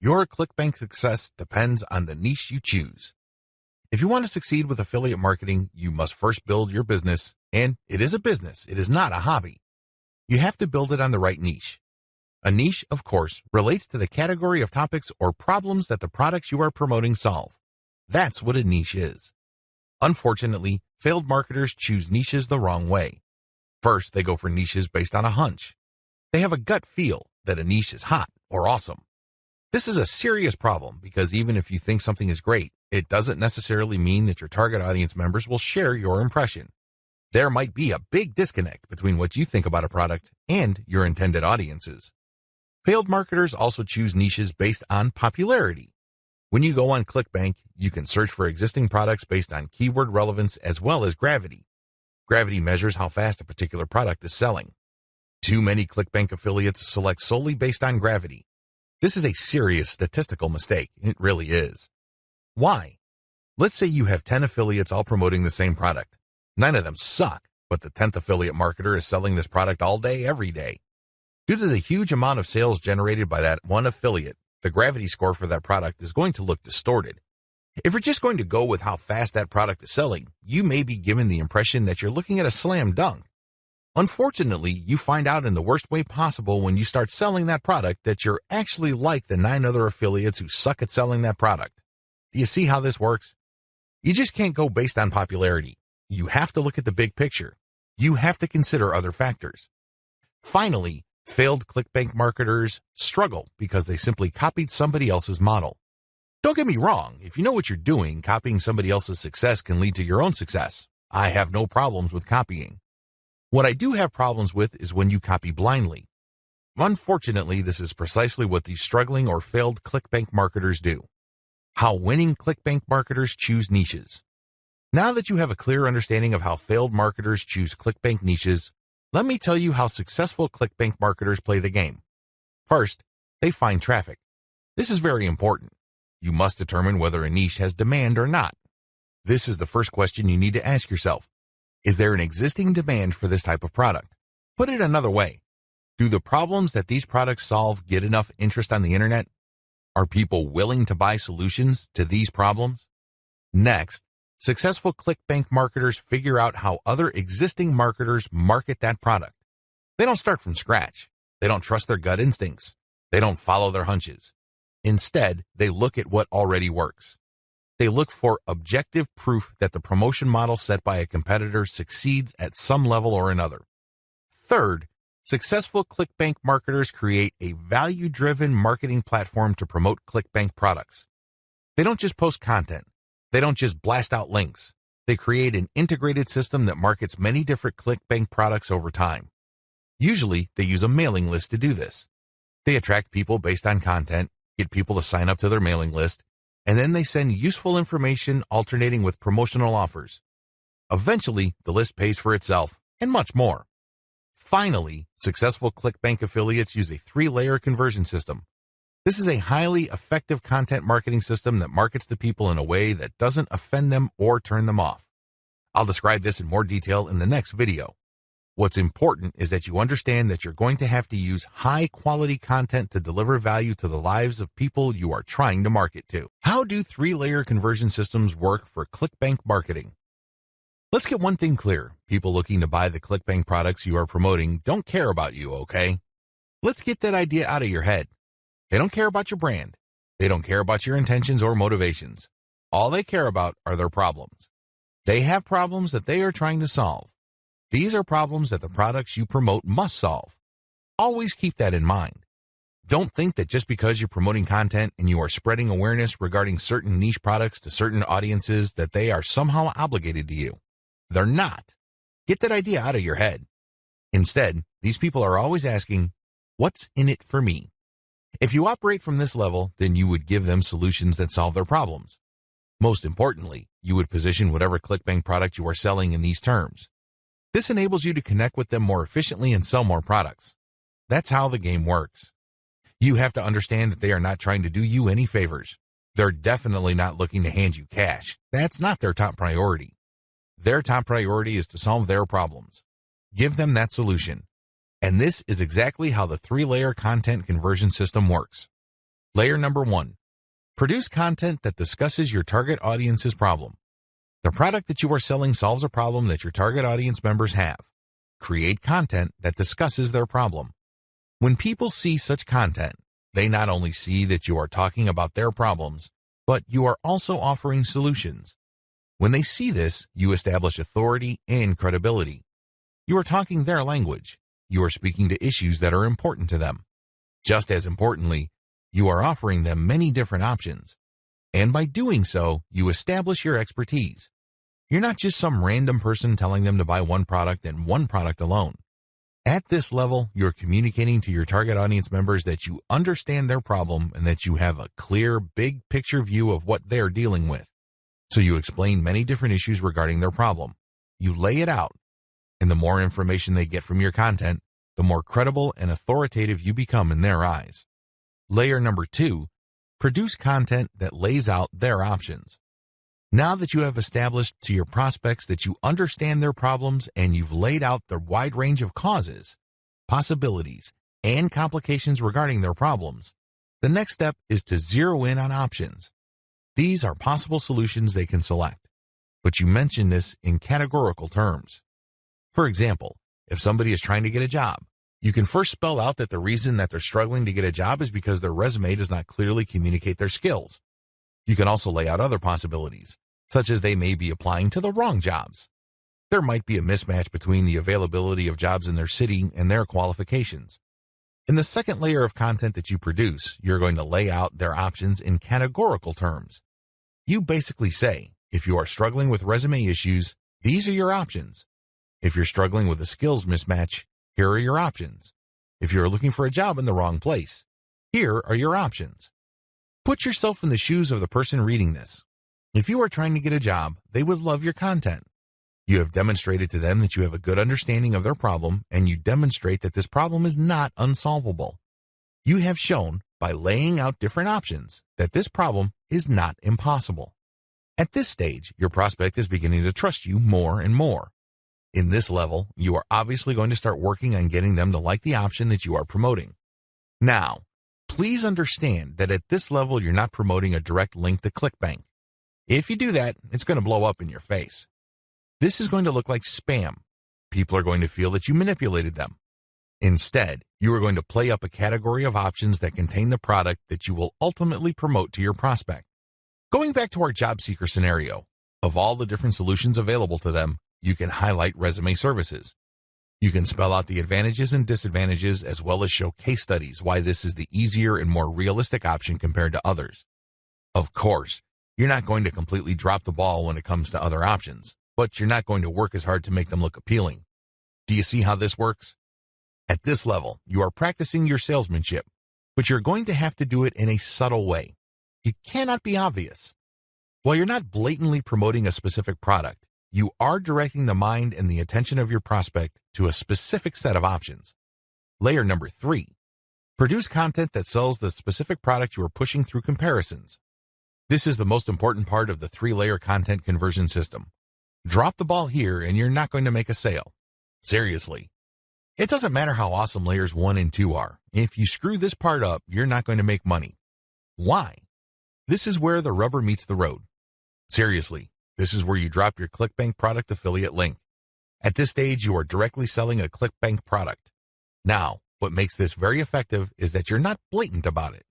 Your ClickBank success depends on the niche you choose. If you want to succeed with affiliate marketing, you must first build your business, and it is a business, it is not a hobby. You have to build it on the right niche. A niche, of course, relates to the category of topics or problems that the products you are promoting solve. That's what a niche is. Unfortunately, failed marketers choose niches the wrong way. First, they go for niches based on a hunch. They have a gut feel that a niche is hot or awesome. This is a serious problem because even if you think something is great, it doesn't necessarily mean that your target audience members will share your impression. There might be a big disconnect between what you think about a product and your intended audiences. Failed marketers also choose niches based on popularity. When you go on ClickBank, you can search for existing products based on keyword relevance as well as gravity. Gravity measures how fast a particular product is selling. Too many ClickBank affiliates select solely based on gravity. This is a serious statistical mistake. It really is. Why? Let's say you have 10 affiliates all promoting the same product. 9 of them suck, but the 10th affiliate marketer is selling this product all day, every day. Due to the huge amount of sales generated by that one affiliate, the gravity score for that product is going to look distorted. If you're just going to go with how fast that product is selling, you may be given the impression that you're looking at a slam dunk. Unfortunately, you find out in the worst way possible when you start selling that product that you're actually like the 9 other affiliates who suck at selling that product. Do you see how this works? You just can't go based on popularity. You have to look at the big picture. You have to consider other factors. Finally, failed ClickBank marketers struggle because they simply copied somebody else's model. Don't get me wrong, if you know what you're doing, copying somebody else's success can lead to your own success. I have no problems with copying. What I do have problems with is when you copy blindly. Unfortunately, this is precisely what these struggling or failed ClickBank marketers do. How winning ClickBank marketers choose niches. Now that you have a clear understanding of how failed marketers choose ClickBank niches, let me tell you how successful ClickBank marketers play the game. First, they find traffic. This is very important. You must determine whether a niche has demand or not. This is the first question you need to ask yourself. Is there an existing demand for this type of product? Put it another way. Do the problems that these products solve get enough interest on the internet? Are people willing to buy solutions to these problems? Next, successful ClickBank marketers figure out how other existing marketers market that product. They don't start from scratch. They don't trust their gut instincts. They don't follow their hunches. Instead, they look at what already works. They look for objective proof that the promotion model set by a competitor succeeds at some level or another. Third, successful ClickBank marketers create a value-driven marketing platform to promote ClickBank products. They don't just post content. They don't just blast out links. They create an integrated system that markets many different ClickBank products over time. Usually, they use a mailing list to do this. They attract people based on content, get people to sign up to their mailing list, and then they send useful information alternating with promotional offers. Eventually, the list pays for itself, and much more. Finally, successful ClickBank affiliates use a 3-layer conversion system. This is a highly effective content marketing system that markets to people in a way that doesn't offend them or turn them off. I'll describe this in more detail in the next video. What's important is that you understand that you're going to have to use high-quality content to deliver value to the lives of people you are trying to market to. How do 3-layer conversion systems work for ClickBank marketing? Let's get one thing clear. People looking to buy the ClickBank products you are promoting don't care about you, okay? Let's get that idea out of your head. They don't care about your brand. They don't care about your intentions or motivations. All they care about are their problems. They have problems that they are trying to solve. These are problems that the products you promote must solve. Always keep that in mind. Don't think that just because you're promoting content and you are spreading awareness regarding certain niche products to certain audiences that they are somehow obligated to you. They're not. Get that idea out of your head. Instead, these people are always asking, what's in it for me? If you operate from this level, then you would give them solutions that solve their problems. Most importantly, you would position whatever ClickBank product you are selling in these terms. This enables you to connect with them more efficiently and sell more products. That's how the game works. You have to understand that they are not trying to do you any favors. They're definitely not looking to hand you cash. That's not their top priority. Their top priority is to solve their problems. Give them that solution. And this is exactly how the 3-layer content conversion system works. Layer number 1. Produce content that discusses your target audience's problem. The product that you are selling solves a problem that your target audience members have. Create content that discusses their problem. When people see such content, they not only see that you are talking about their problems, but you are also offering solutions. When they see this, you establish authority and credibility. You are talking their language. You are speaking to issues that are important to them. Just as importantly, you are offering them many different options. And by doing so, you establish your expertise. You're not just some random person telling them to buy one product and one product alone. At this level, you're communicating to your target audience members that you understand their problem and that you have a clear, big picture view of what they're dealing with. So you explain many different issues regarding their problem. You lay it out. And the more information they get from your content, the more credible and authoritative you become in their eyes. Layer number 2, produce content that lays out their options. Now that you have established to your prospects that you understand their problems and you've laid out the wide range of causes, possibilities, and complications regarding their problems, the next step is to zero in on options. These are possible solutions they can select, but you mention this in categorical terms. For example, if somebody is trying to get a job, you can first spell out that the reason that they're struggling to get a job is because their resume does not clearly communicate their skills. You can also lay out other possibilities, such as they may be applying to the wrong jobs. There might be a mismatch between the availability of jobs in their city and their qualifications. In the second layer of content that you produce, you're going to lay out their options in categorical terms. You basically say, if you are struggling with resume issues, these are your options. If you're struggling with a skills mismatch, here are your options. If you're looking for a job in the wrong place, here are your options. Put yourself in the shoes of the person reading this. If you are trying to get a job, they would love your content. You have demonstrated to them that you have a good understanding of their problem, and you demonstrate that this problem is not unsolvable. You have shown, by laying out different options, that this problem is not impossible. At this stage, your prospect is beginning to trust you more and more. In this level, you are obviously going to start working on getting them to like the option that you are promoting. Now, please understand that at this level, you're not promoting a direct link to Clickbank. If you do that, it's going to blow up in your face. This is going to look like spam. People are going to feel that you manipulated them. Instead, you are going to play up a category of options that contain the product that you will ultimately promote to your prospect. Going back to our job seeker scenario, of all the different solutions available to them, you can highlight resume services. You can spell out the advantages and disadvantages as well as show case studies why this is the easier and more realistic option compared to others. Of course, you're not going to completely drop the ball when it comes to other options, but you're not going to work as hard to make them look appealing. Do you see how this works? At this level, you are practicing your salesmanship, but you're going to have to do it in a subtle way. You cannot be obvious. While you're not blatantly promoting a specific product, you are directing the mind and the attention of your prospect to a specific set of options. Layer number 3, produce content that sells the specific product you are pushing through comparisons. This is the most important part of the 3-layer content conversion system. Drop the ball here and you're not going to make a sale. Seriously. It doesn't matter how awesome layers 1 and 2 are. If you screw this part up, you're not going to make money. Why? This is where the rubber meets the road. Seriously, this is where you drop your Clickbank product affiliate link. At this stage, you are directly selling a Clickbank product. Now, what makes this very effective is that you're not blatant about it.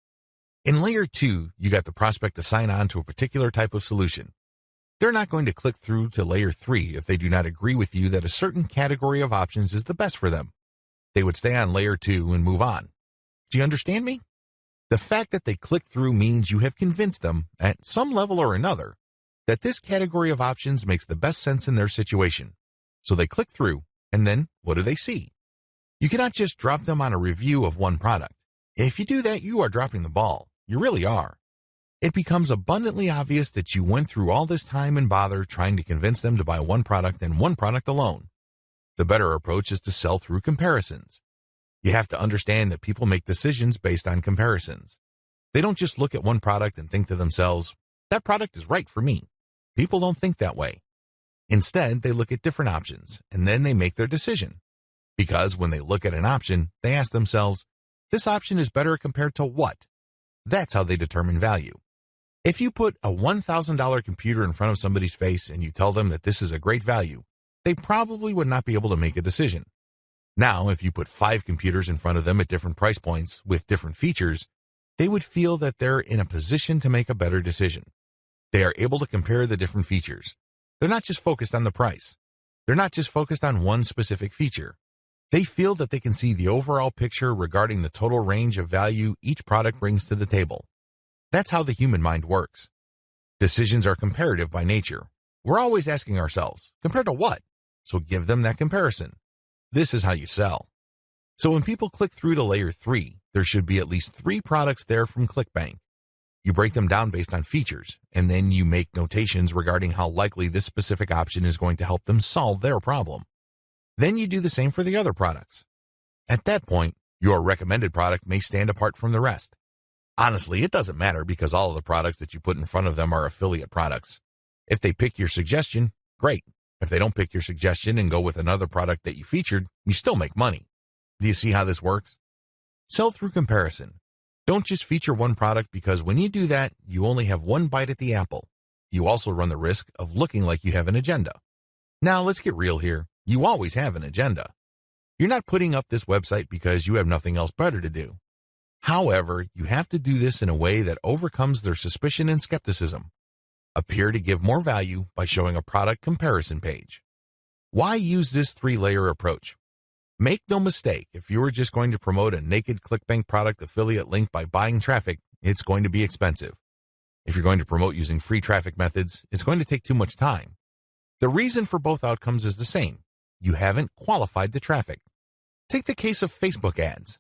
In layer 2, you got the prospect to sign on to a particular type of solution. They're not going to click through to layer 3 if they do not agree with you that a certain category of options is the best for them. They would stay on layer 2 and move on. Do you understand me? The fact that they click through means you have convinced them, at some level or another, that this category of options makes the best sense in their situation. So they click through, and then what do they see? You cannot just drop them on a review of one product. If you do that, you are dropping the ball. You really are. It becomes abundantly obvious that you went through all this time and bother trying to convince them to buy one product and one product alone. The better approach is to sell through comparisons. You have to understand that people make decisions based on comparisons. They don't just look at one product and think to themselves, that product is right for me. People don't think that way. Instead, they look at different options, and then they make their decision. Because when they look at an option, they ask themselves, this option is better compared to what? That's how they determine value. If you put a $1,000 computer in front of somebody's face and you tell them that this is a great value, they probably would not be able to make a decision. Now, if you put 5 computers in front of them at different price points with different features, they would feel that they're in a position to make a better decision. They are able to compare the different features. They're not just focused on the price. They're not just focused on one specific feature. They feel that they can see the overall picture regarding the total range of value each product brings to the table. That's how the human mind works. Decisions are comparative by nature. We're always asking ourselves, compared to what? So give them that comparison. This is how you sell. So when people click through to layer 3, there should be at least 3 products there from Clickbank. You break them down based on features, and then you make notations regarding how likely this specific option is going to help them solve their problem. Then you do the same for the other products. At that point, your recommended product may stand apart from the rest. Honestly, it doesn't matter because all of the products that you put in front of them are affiliate products. If they pick your suggestion, great. If they don't pick your suggestion and go with another product that you featured, you still make money. Do you see how this works? Sell through comparison. Don't just feature one product because when you do that, you only have one bite at the apple. You also run the risk of looking like you have an agenda. Now, let's get real here. You always have an agenda. You're not putting up this website because you have nothing else better to do. However, you have to do this in a way that overcomes their suspicion and skepticism. Appear to give more value by showing a product comparison page. Why use this 3-layer approach? Make no mistake, if you were just going to promote a naked Clickbank product affiliate link by buying traffic, it's going to be expensive. If you're going to promote using free traffic methods, it's going to take too much time. The reason for both outcomes is the same. You haven't qualified the traffic. Take the case of Facebook ads.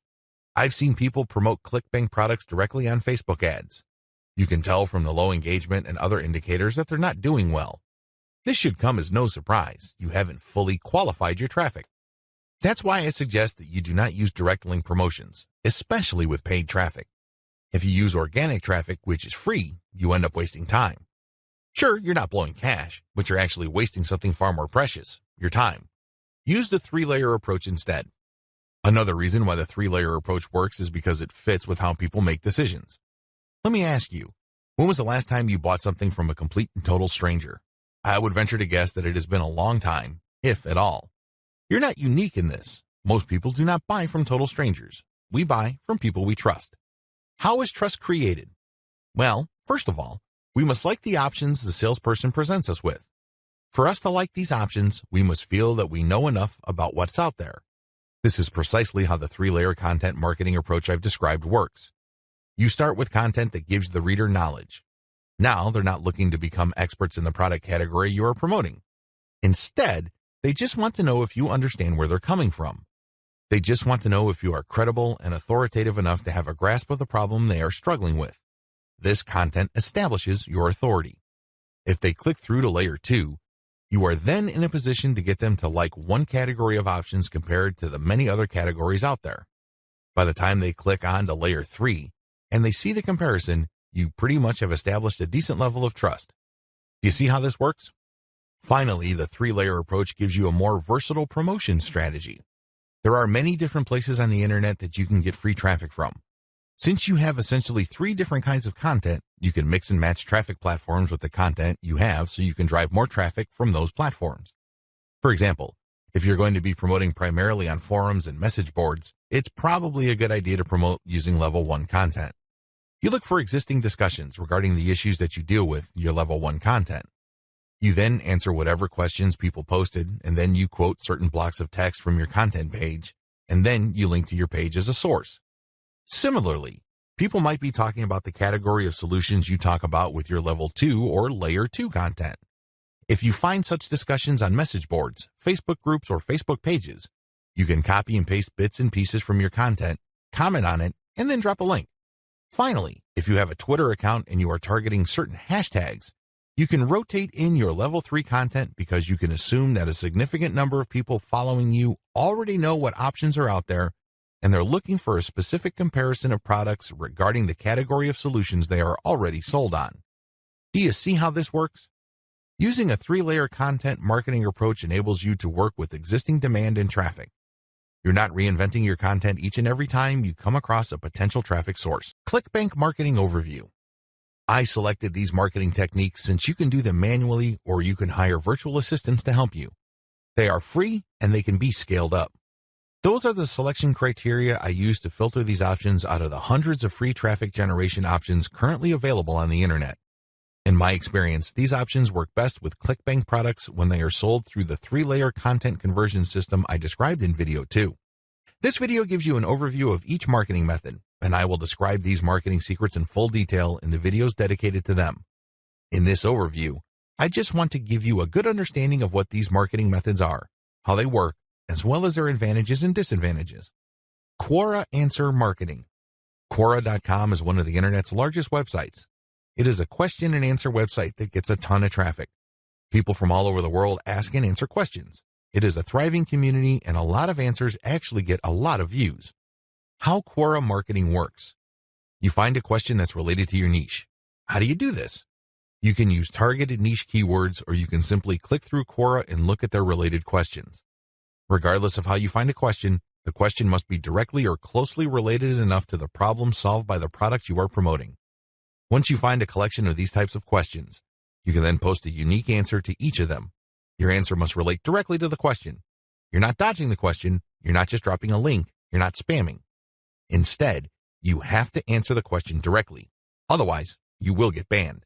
I've seen people promote Clickbank products directly on Facebook ads. You can tell from the low engagement and other indicators that they're not doing well. This should come as no surprise. You haven't fully qualified your traffic. That's why I suggest that you do not use direct link promotions, especially with paid traffic. If you use organic traffic, which is free, you end up wasting time. Sure, you're not blowing cash, but you're actually wasting something far more precious, your time. Use the 3-layer approach instead. Another reason why the 3-layer approach works is because it fits with how people make decisions. Let me ask you, when was the last time you bought something from a complete and total stranger? I would venture to guess that it has been a long time, if at all. You're not unique in this. Most people do not buy from total strangers. We buy from people we trust. How is trust created? Well, first of all, we must like the options the salesperson presents us with. For us to like these options, we must feel that we know enough about what's out there. This is precisely how the 3-layer content marketing approach I've described works. You start with content that gives the reader knowledge. Now they're not looking to become experts in the product category you are promoting. Instead, they just want to know if you understand where they're coming from. They just want to know if you are credible and authoritative enough to have a grasp of the problem they are struggling with. This content establishes your authority. If they click through to layer 2, you are then in a position to get them to like one category of options compared to the many other categories out there. By the time they click on to layer 3 and they see the comparison, you pretty much have established a decent level of trust. Do you see how this works? Finally, the 3-layer approach gives you a more versatile promotion strategy. There are many different places on the internet that you can get free traffic from. Since you have essentially 3 different kinds of content, you can mix and match traffic platforms with the content you have so you can drive more traffic from those platforms. For example, if you're going to be promoting primarily on forums and message boards, it's probably a good idea to promote using level 1 content. You look for existing discussions regarding the issues that you deal with your level 1 content. You then answer whatever questions people posted, and then you quote certain blocks of text from your content page, and then you link to your page as a source. Similarly, people might be talking about the category of solutions you talk about with your level 2 or layer 2 content. If you find such discussions on message boards, Facebook groups, or Facebook pages, you can copy and paste bits and pieces from your content, comment on it, and then drop a link. Finally, if you have a Twitter account and you are targeting certain hashtags, you can rotate in your level 3 content because you can assume that a significant number of people following you already know what options are out there, and they're looking for a specific comparison of products regarding the category of solutions they are already sold on. Do you see how this works? Using a 3-layer content marketing approach enables you to work with existing demand and traffic. You're not reinventing your content each and every time you come across a potential traffic source. Clickbank Marketing Overview. I selected these marketing techniques since you can do them manually or you can hire virtual assistants to help you. They are free and they can be scaled up. Those are the selection criteria I use to filter these options out of the hundreds of free traffic generation options currently available on the internet. In my experience, these options work best with Clickbank products when they are sold through the 3-layer content conversion system I described in video 2. This video gives you an overview of each marketing method, and I will describe these marketing secrets in full detail in the videos dedicated to them. In this overview, I just want to give you a good understanding of what these marketing methods are, how they work, as well as their advantages and disadvantages. Quora Answer Marketing. Quora.com is one of the internet's largest websites. It is a question and answer website that gets a ton of traffic. People from all over the world ask and answer questions. It is a thriving community and a lot of answers actually get a lot of views. How Quora marketing works. You find a question that's related to your niche. How do you do this? You can use targeted niche keywords or you can simply click through Quora and look at their related questions. Regardless of how you find a question, the question must be directly or closely related enough to the problem solved by the product you are promoting. Once you find a collection of these types of questions, you can then post a unique answer to each of them. Your answer must relate directly to the question. You're not dodging the question. You're not just dropping a link. You're not spamming. Instead, you have to answer the question directly. Otherwise, you will get banned.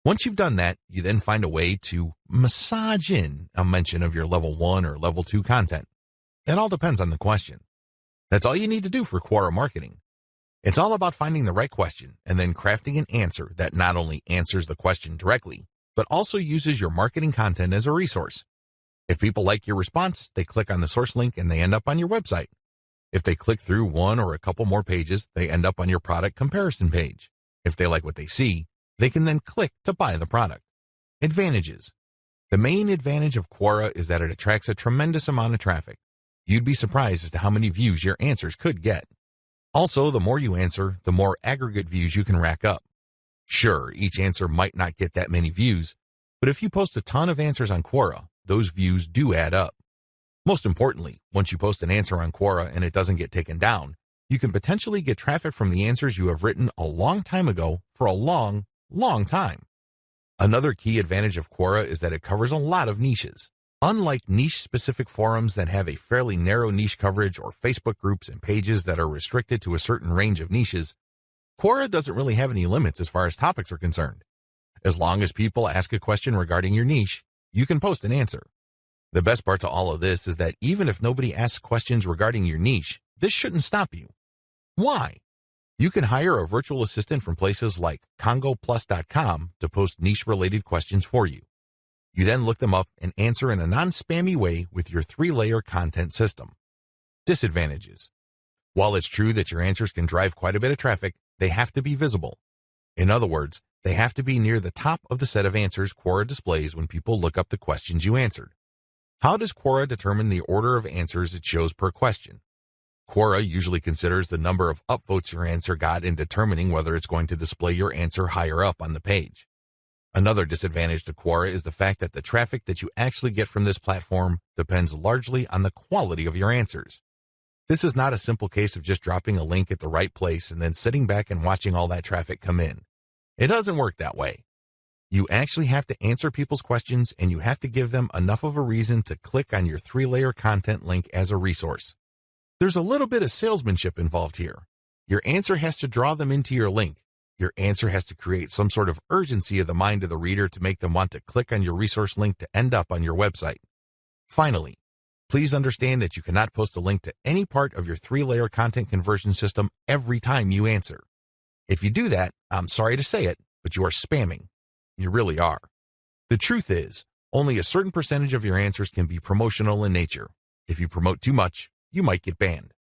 Once you've done that, you then find a way to massage in a mention of your level 1 or level 2 content. It all depends on the question. That's all you need to do for Quora marketing. It's all about finding the right question and then crafting an answer that not only answers the question directly, but also uses your marketing content as a resource. If people like your response, they click on the source link and they end up on your website. If they click through one or a couple more pages, they end up on your product comparison page. If they like what they see, they can then click to buy the product. Advantages. The main advantage of Quora is that it attracts a tremendous amount of traffic. You'd be surprised as to how many views your answers could get. Also, the more you answer, the more aggregate views you can rack up. Sure, each answer might not get that many views, but if you post a ton of answers on Quora, those views do add up. Most importantly, once you post an answer on Quora and it doesn't get taken down, you can potentially get traffic from the answers you have written a long time ago for a long time. Another key advantage of Quora is that it covers a lot of niches. Unlike niche-specific forums that have a fairly narrow niche coverage or Facebook groups and pages that are restricted to a certain range of niches, Quora doesn't really have any limits as far as topics are concerned. As long as people ask a question regarding your niche, you can post an answer. The best part to all of this is that even if nobody asks questions regarding your niche, this shouldn't stop you. Why? You can hire a virtual assistant from places like congoplus.com to post niche-related questions for you. You then look them up and answer in a non-spammy way with your 3-layer content system. Disadvantages. While it's true that your answers can drive quite a bit of traffic, they have to be visible. In other words, they have to be near the top of the set of answers Quora displays when people look up the questions you answered. How does Quora determine the order of answers it shows per question? Quora usually considers the number of upvotes your answer got in determining whether it's going to display your answer higher up on the page. Another disadvantage to Quora is the fact that the traffic that you actually get from this platform depends largely on the quality of your answers. This is not a simple case of just dropping a link at the right place and then sitting back and watching all that traffic come in. It doesn't work that way. You actually have to answer people's questions and you have to give them enough of a reason to click on your 3-layer content link as a resource. There's a little bit of salesmanship involved here. Your answer has to draw them into your link. Your answer has to create some sort of urgency of the mind of the reader to make them want to click on your resource link to end up on your website. Finally, please understand that you cannot post a link to any part of your 3-layer content conversion system every time you answer. If you do that, I'm sorry to say it, but you are spamming. You really are. The truth is, only a certain percentage of your answers can be promotional in nature. If you promote too much, you might get banned.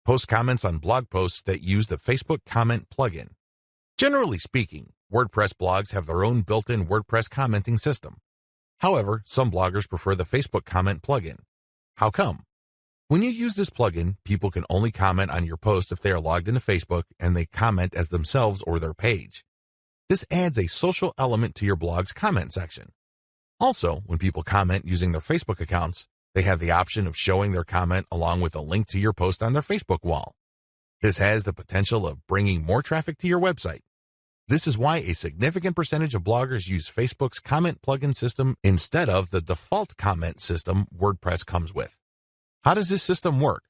Post comments on blog posts that use the Facebook comment plugin. Generally speaking, WordPress blogs have their own built-in WordPress commenting system. However, some bloggers prefer the Facebook comment plugin. How come? When you use this plugin, people can only comment on your post if they are logged into Facebook and they comment as themselves or their page. This adds a social element to your blog's comment section. Also, when people comment using their Facebook accounts, they have the option of showing their comment along with a link to your post on their Facebook wall. This has the potential of bringing more traffic to your website. This is why a significant percentage of bloggers use Facebook's comment plugin system instead of the default comment system WordPress comes with. How does this system work?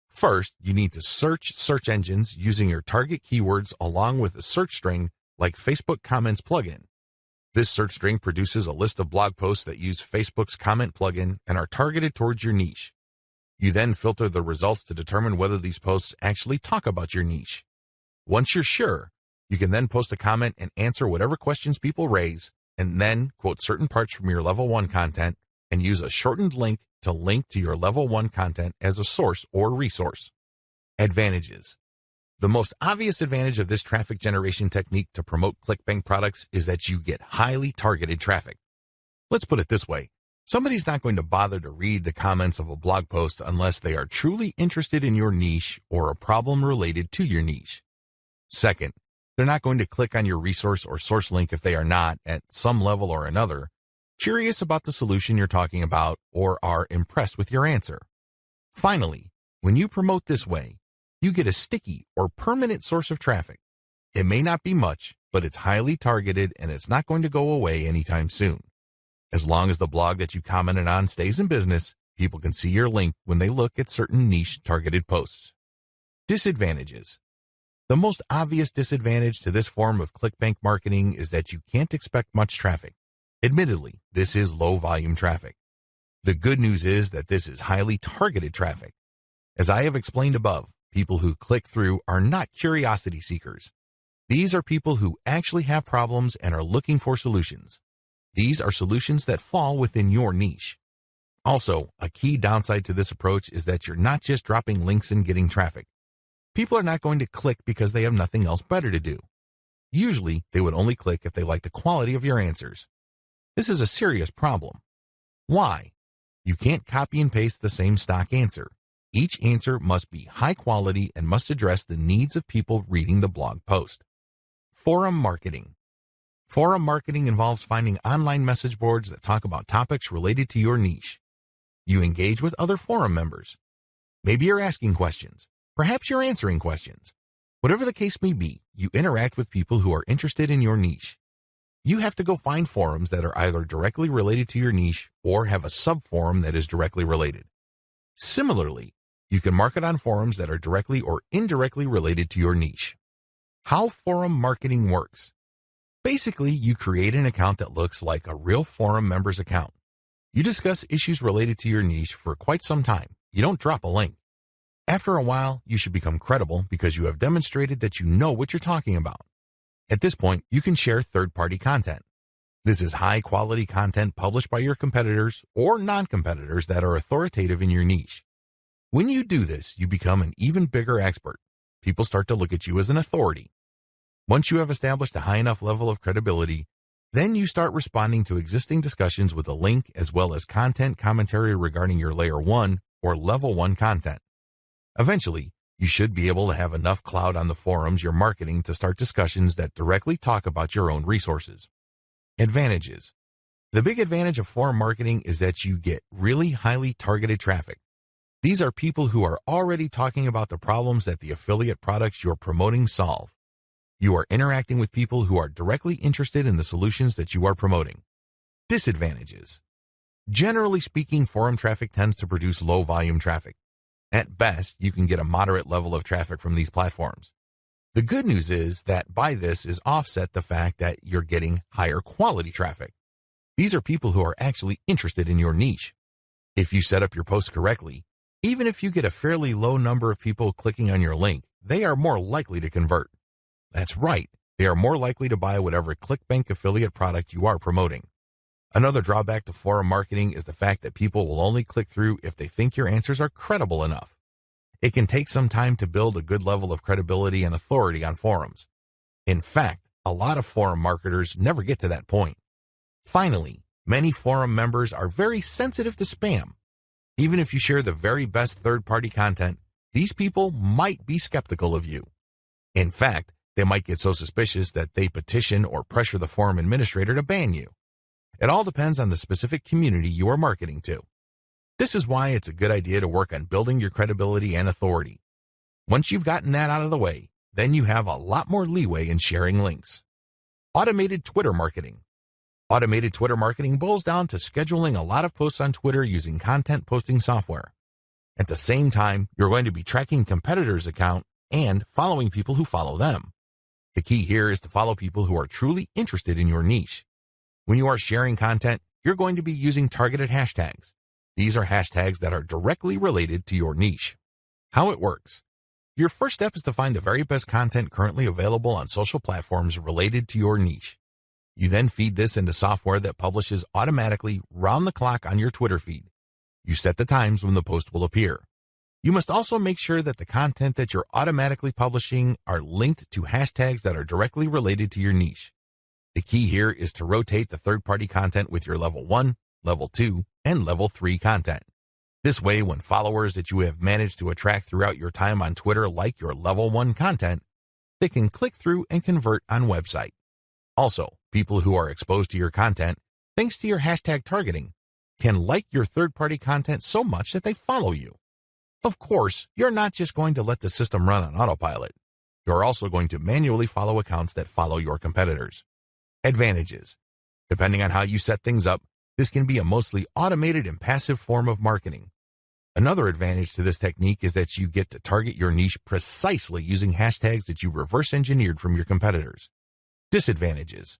First, you need to search search engines using your target keywords along with a search string like Facebook Comments plugin. This search string produces a list of blog posts that use Facebook's comment plugin and are targeted towards your niche. You then filter the results to determine whether these posts actually talk about your niche. Once you're sure, you can then post a comment and answer whatever questions people raise, and then quote certain parts from your level 1 content and use a shortened link to link to your level 1 content as a source or resource. Advantages. The most obvious advantage of this traffic generation technique to promote Clickbank products is that you get highly targeted traffic. Let's put it this way. Somebody's not going to bother to read the comments of a blog post unless they are truly interested in your niche or a problem related to your niche. Second, they're not going to click on your resource or source link if they are not, at some level or another, curious about the solution you're talking about or are impressed with your answer. Finally, when you promote this way, you get a sticky or permanent source of traffic. It may not be much, but it's highly targeted and it's not going to go away anytime soon. As long as the blog that you commented on stays in business, people can see your link when they look at certain niche targeted posts. Disadvantages. The most obvious disadvantage to this form of Clickbank marketing is that you can't expect much traffic. Admittedly, this is low volume traffic. The good news is that this is highly targeted traffic. As I have explained above, people who click through are not curiosity seekers. These are people who actually have problems and are looking for solutions. These are solutions that fall within your niche. Also, a key downside to this approach is that you're not just dropping links and getting traffic. People are not going to click because they have nothing else better to do. Usually, they would only click if they like the quality of your answers. This is a serious problem. Why? You can't copy and paste the same stock answer. Each answer must be high quality and must address the needs of people reading the blog post. Forum marketing. Forum marketing involves finding online message boards that talk about topics related to your niche. You engage with other forum members. Maybe you're asking questions. Perhaps you're answering questions. Whatever the case may be, you interact with people who are interested in your niche. You have to go find forums that are either directly related to your niche or have a sub-forum that is directly related. Similarly, you can market on forums that are directly or indirectly related to your niche. How forum marketing works. Basically, you create an account that looks like a real forum member's account. You discuss issues related to your niche for quite some time. You don't drop a link. After a while, you should become credible because you have demonstrated that you know what you're talking about. At this point, you can share third-party content. This is high-quality content published by your competitors or non-competitors that are authoritative in your niche. When you do this, you become an even bigger expert. People start to look at you as an authority. Once you have established a high enough level of credibility, then you start responding to existing discussions with a link as well as content commentary regarding your Layer 1 or Level 1 content. Eventually, you should be able to have enough clout on the forums you're marketing to start discussions that directly talk about your own resources. Advantages. The big advantage of forum marketing is that you get really highly targeted traffic. These are people who are already talking about the problems that the affiliate products you're promoting solve. You are interacting with people who are directly interested in the solutions that you are promoting. Disadvantages. Generally speaking, forum traffic tends to produce low volume traffic. At best, you can get a moderate level of traffic from these platforms. The good news is that by this is offset the fact that you're getting higher quality traffic. These are people who are actually interested in your niche. If you set up your post correctly, even if you get a fairly low number of people clicking on your link, they are more likely to convert. That's right, they are more likely to buy whatever Clickbank affiliate product you are promoting. Another drawback to forum marketing is the fact that people will only click through if they think your answers are credible enough. It can take some time to build a good level of credibility and authority on forums. In fact, a lot of forum marketers never get to that point. Finally, many forum members are very sensitive to spam. Even if you share the very best third-party content, these people might be skeptical of you. In fact, they might get so suspicious that they petition or pressure the forum administrator to ban you. It all depends on the specific community you are marketing to. This is why it's a good idea to work on building your credibility and authority. Once you've gotten that out of the way, then you have a lot more leeway in sharing links. Automated Twitter marketing. Automated Twitter marketing boils down to scheduling a lot of posts on Twitter using content posting software. At the same time, you're going to be tracking competitors' account and following people who follow them. The key here is to follow people who are truly interested in your niche. When you are sharing content, you're going to be using targeted hashtags. These are hashtags that are directly related to your niche. How it works. Your first step is to find the very best content currently available on social platforms related to your niche. You then feed this into software that publishes automatically round the clock on your Twitter feed. You set the times when the post will appear. You must also make sure that the content that you're automatically publishing are linked to hashtags that are directly related to your niche. The key here is to rotate the third-party content with your level 1, level 2, and level 3 content. This way, when followers that you have managed to attract throughout your time on Twitter like your level 1 content, they can click through and convert on website. Also, people who are exposed to your content, thanks to your hashtag targeting, can like your third-party content so much that they follow you. Of course, you're not just going to let the system run on autopilot. You're also going to manually follow accounts that follow your competitors. Advantages. Depending on how you set things up, this can be a mostly automated and passive form of marketing. Another advantage to this technique is that you get to target your niche precisely using hashtags that you reverse engineered from your competitors. Disadvantages.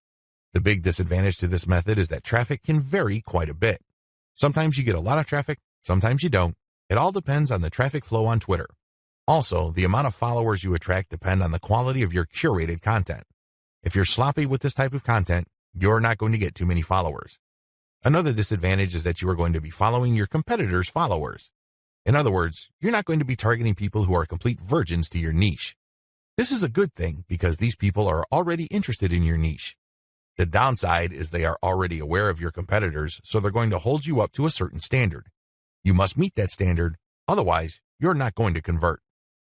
The big disadvantage to this method is that traffic can vary quite a bit. Sometimes you get a lot of traffic, sometimes you don't. It all depends on the traffic flow on Twitter. Also, the amount of followers you attract depend on the quality of your curated content. If you're sloppy with this type of content, you're not going to get too many followers. Another disadvantage is that you are going to be following your competitors' followers. In other words, you're not going to be targeting people who are complete virgins to your niche. This is a good thing because these people are already interested in your niche. The downside is they are already aware of your competitors, so they're going to hold you up to a certain standard. You must meet that standard, otherwise you're not going to convert.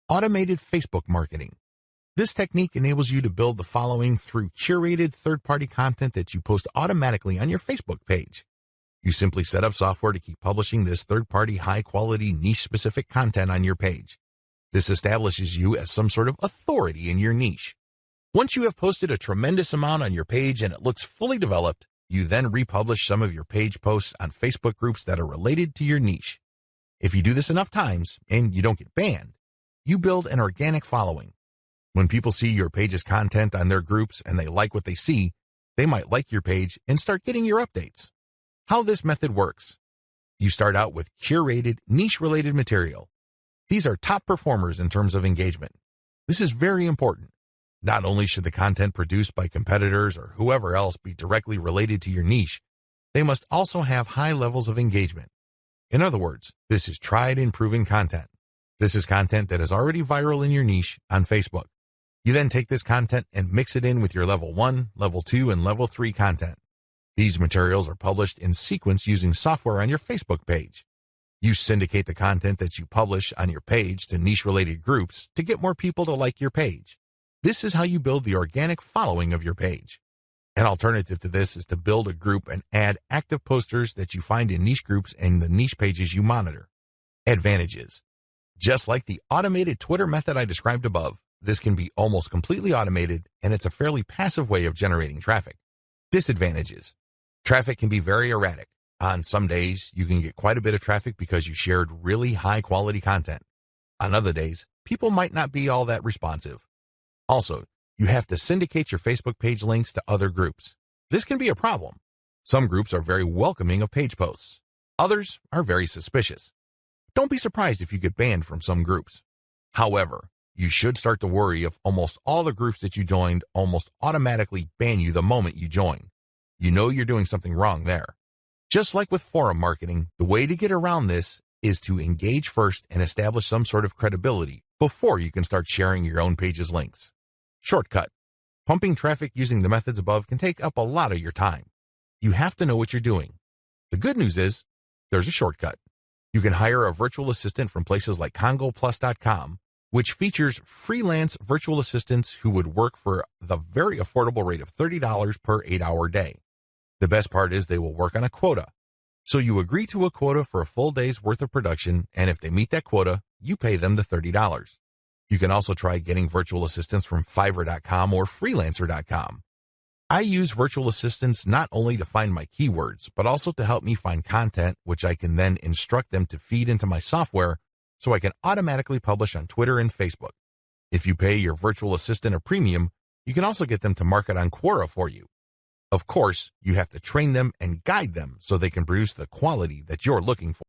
Automated Facebook marketing. This technique enables you to build the following through curated third-party content that you post automatically on your Facebook page. You simply set up software to keep publishing this third-party high-quality niche-specific content on your page. This establishes you as some sort of authority in your niche. Once you have posted a tremendous amount on your page and it looks fully developed, you then republish some of your page posts on Facebook groups that are related to your niche. If you do this enough times and you don't get banned, you build an organic following. When people see your page's content on their groups and they like what they see, they might like your page and start getting your updates. How this method works. You start out with curated, niche-related material. These are top performers in terms of engagement. This is very important. Not only should the content produced by competitors or whoever else be directly related to your niche, they must also have high levels of engagement. In other words, this is tried and proven content. This is content that is already viral in your niche on Facebook. You then take this content and mix it in with your level 1, level 2, and level 3 content. These materials are published in sequence using software on your Facebook page. You syndicate the content that you publish on your page to niche-related groups to get more people to like your page. This is how you build the organic following of your page. An alternative to this is to build a group and add active posters that you find in niche groups and the niche pages you monitor. Advantages. Just like the automated Twitter method I described above, this can be almost completely automated, and it's a fairly passive way of generating traffic. Disadvantages. Traffic can be very erratic. On some days, you can get quite a bit of traffic because you shared really high-quality content. On other days, people might not be all that responsive. Also, you have to syndicate your Facebook page links to other groups. This can be a problem. Some groups are very welcoming of page posts. Others are very suspicious. Don't be surprised if you get banned from some groups. However, you should start to worry if almost all the groups that you joined almost automatically ban you the moment you join. You know you're doing something wrong there. Just like with forum marketing, the way to get around this is to engage first and establish some sort of credibility before you can start sharing your own page's links. Shortcut. Pumping traffic using the methods above can take up a lot of your time. You have to know what you're doing. The good news is, there's a shortcut. You can hire a virtual assistant from places like CongoPlus.com, which features freelance virtual assistants who would work for the very affordable rate of $30 per 8-hour day. The best part is they will work on a quota. So you agree to a quota for a full day's worth of production, and if they meet that quota, you pay them the $30. You can also try getting virtual assistants from Fiverr.com or Freelancer.com. I use virtual assistants not only to find my keywords, but also to help me find content, which I can then instruct them to feed into my software so I can automatically publish on Twitter and Facebook. If you pay your virtual assistant a premium, you can also get them to market on Quora for you. Of course, you have to train them and guide them so they can produce the quality that you're looking for.